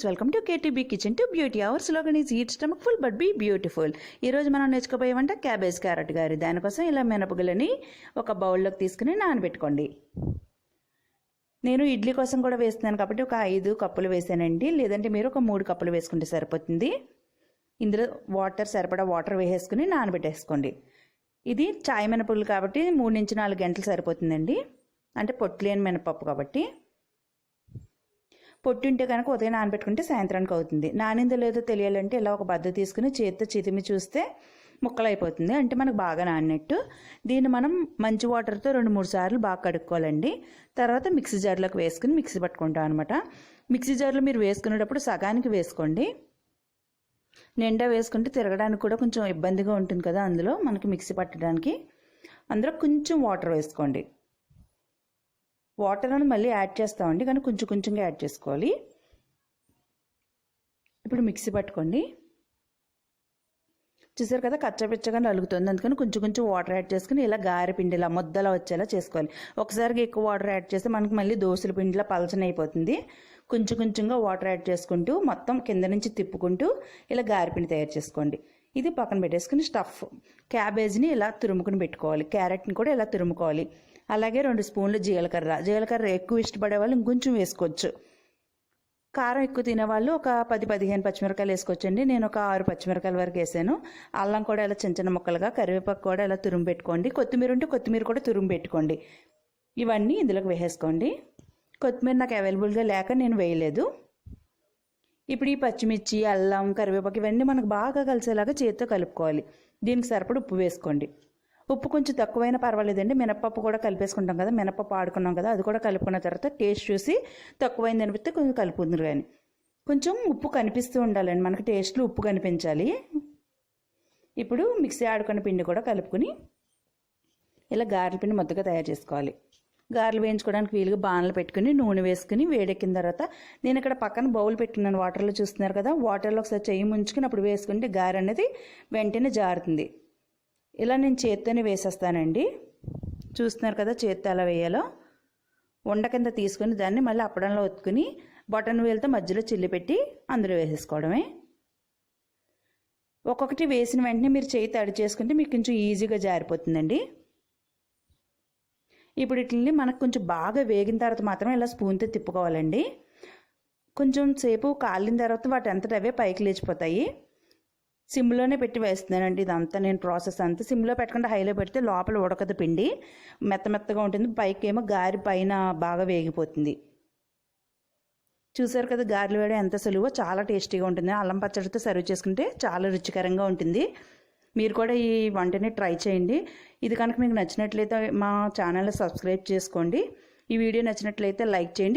Welcome to KTB kitchen to beauty ours slogan is eat stomach full but be beautiful. ఈరోజు మనం నేర్చుకోబోయే వంట cabbage carrot గారి. దానికోసం ఇలా మినపగులని ఒక బౌల్లోకి తీసుకుని నానబెట్టుకోండి. నేను ఇడ్లీ కోసం కూడా వేస్తున్నాను కాబట్టి ఒక 5 కప్పులు వేసానండి, లేదంటే మీరు ఒక 3 కప్పులు వేసుకుంటే సరిపోతుంది. ఇందులో సరిపడా వాటర్ వేసేసుకుని నానబెట్టేసుకోండి. ఇది చాయ్ మినపగులు కాబట్టి 3 నుంచి 4 గంటలు సరిపోతుందండి, అంటే పొట్టు లేని మినపప్పు కాబట్టి. పొట్టు ఉంటే కనుక ఉదయం నానబెట్టుకుంటే సాయంత్రానికి అవుతుంది. నానిందో లేదో తెలియాలంటే ఇలా ఒక బద్ద తీసుకుని చేతితో చితిమి చూస్తే ముక్కలు అయిపోతుంది, అంటే మనకు బాగా నానినట్టు. దీన్ని మనం మంచి వాటర్తో 2-3 సార్లు బాగా కడుక్కోవాలండి. తర్వాత మిక్సీ జార్లోకి వేసుకుని మిక్సీ పట్టుకుంటాం అనమాట. మిక్సీ జార్లో మీరు వేసుకునేటప్పుడు సగానికి వేసుకోండి. నిండా వేసుకుంటే తిరగడానికి కూడా కొంచెం ఇబ్బందిగా ఉంటుంది కదా, అందులో మనకి మిక్సీ పట్టడానికి. అందులో కొంచెం వాటర్ వేసుకోండి. వాటర్ అని మళ్ళీ యాడ్ చేస్తామండి, కానీ కొంచెం కొంచెంగా యాడ్ చేసుకోవాలి. ఇప్పుడు మిక్సీ పట్టుకోండి. చూసారు కదా, కచ్చపిచ్చగా నలుగుతుంది, అందుకని కొంచెం కొంచెం వాటర్ యాడ్ చేసుకుని ఇలా గారె పిండిలా ముద్దలా వచ్చేలా చేసుకోవాలి. ఒకసారిగా ఎక్కువ వాటర్ యాడ్ చేస్తే మనకి మళ్ళీ దోశల పిండిలా పలచన అయిపోతుంది. కొంచెం కొంచెంగా వాటర్ యాడ్ చేసుకుంటూ మొత్తం కింద నుంచి తిప్పుకుంటూ ఇలా గారె పిండి తయారు చేసుకోండి. ఇది పక్కన పెట్టేసుకుని స్టఫ్ క్యాబేజ్ని ఇలా తురుముకుని పెట్టుకోవాలి. క్యారెట్ని కూడా ఇలా తురుముకోవాలి. అలాగే 2 స్పూన్లు జీలకర్ర ఎక్కువ ఇష్టపడే వాళ్ళు ఇంకొంచెం వేసుకోవచ్చు. కారం ఎక్కువ తినేవాళ్ళు ఒక 10-15 పచ్చిమిరకాయలు వేసుకోవచ్చండి. నేను ఒక 6 పచ్చిమిరకాయల వరకు వేసాను. అల్లం కూడా ఇలా చిన్న చిన్న ముక్కలుగా, కరివేపాకు కూడా ఇలా తురుము పెట్టుకోండి. కొత్తిమీర ఉంటే కొత్తిమీర కూడా తురుము పెట్టుకోండి. ఇవన్నీ ఇందులోకి వేసేసుకోండి. కొత్తిమీర నాకు అవైలబుల్గా లేక నేను వేయలేదు. ఇప్పుడు ఈ పచ్చిమిర్చి, అల్లం, కరివేపాకు ఇవన్నీ మనకు బాగా కలిసేలాగా చేతితో కలుపుకోవాలి. దీనికి సరిపడా ఉప్పు వేసుకోండి. ఉప్పు కొంచెం తక్కువైనా పర్వాలేదండి, మినపప్పు కూడా కలిపేసుకుంటాం కదా, మినపప్పు ఆడుకున్నాం కదా, అది కూడా కలుపుకున్న తర్వాత టేస్ట్ చూసి తక్కువైంది అనిపిస్తే కొంచెం కలుపుకుందరు. కానీ కొంచెం ఉప్పు కనిపిస్తూ ఉండాలండి, మనకి టేస్ట్లో ఉప్పు కనిపించాలి. ఇప్పుడు మిక్సీ ఆడుకున్న పిండి కూడా కలుపుకుని ఇలా గారెల పిండి ముద్దగా తయారు చేసుకోవాలి. గారెలు వేయించుకోవడానికి వీలుగా బాణలు పెట్టుకుని నూనె వేసుకుని వేడెక్కిన తర్వాత నేను ఇక్కడ పక్కన బౌల్ పెట్టుకున్నాను. వాటర్లో చూస్తున్నారు కదా, వాటర్లో ఒకసారి చెయ్యి ముంచుకుని అప్పుడు వేసుకుంటే గారె అనేది వెంటనే జారుతుంది. ఇలా నేను చేత్తోనే వేసేస్తానండి. చూస్తున్నారు కదా చేత్తో ఎలా వేయాలో. ఉండ కింద తీసుకుని దాన్ని మళ్ళీ అప్పడంలో ఒత్తుకుని బటన్ వేలుతో మధ్యలో చిల్లి పెట్టి అందులో వేసేసుకోవడమే. ఒక్కొక్కటి వేసిన వెంటనే మీరు చేయి తడి చేసుకుంటే మీకు కొంచెం ఈజీగా జారిపోతుందండి. ఇప్పుడు వీటిని మనకు కొంచెం బాగా వేగిన తర్వాత మాత్రం ఇలా స్పూన్తో తిప్పుకోవాలండి. కొంచెం సేపు కాలిన తర్వాత వాటి అంతటా అవే పైకి లేచిపోతాయి. సిమ్లోనే పెట్టి వేస్తున్నానండి. ఇదంతా నేను ప్రాసెస్ అంతా సిమ్లో పెట్టకుండా హైలో పెడితే లోపల ఉడకదు, పిండి మెత్తగా ఉంటుంది, పైకి ఏమో గారి పైన బాగా వేగిపోతుంది. చూసారు కదా గారెలు వేయడం ఎంత సులువో, చాలా టేస్టీగా ఉంటుంది. అల్లం పచ్చడితో సర్వ్ చేసుకుంటే చాలా రుచికరంగా ఉంటుంది. మీరు కూడా ఈ వంటని ట్రై చేయండి. ఇది కనుక మీకు నచ్చినట్లయితే మా ఛానల్ని సబ్స్క్రైబ్ చేసుకోండి. ఈ వీడియో నచ్చినట్లయితే లైక్ చేయండి.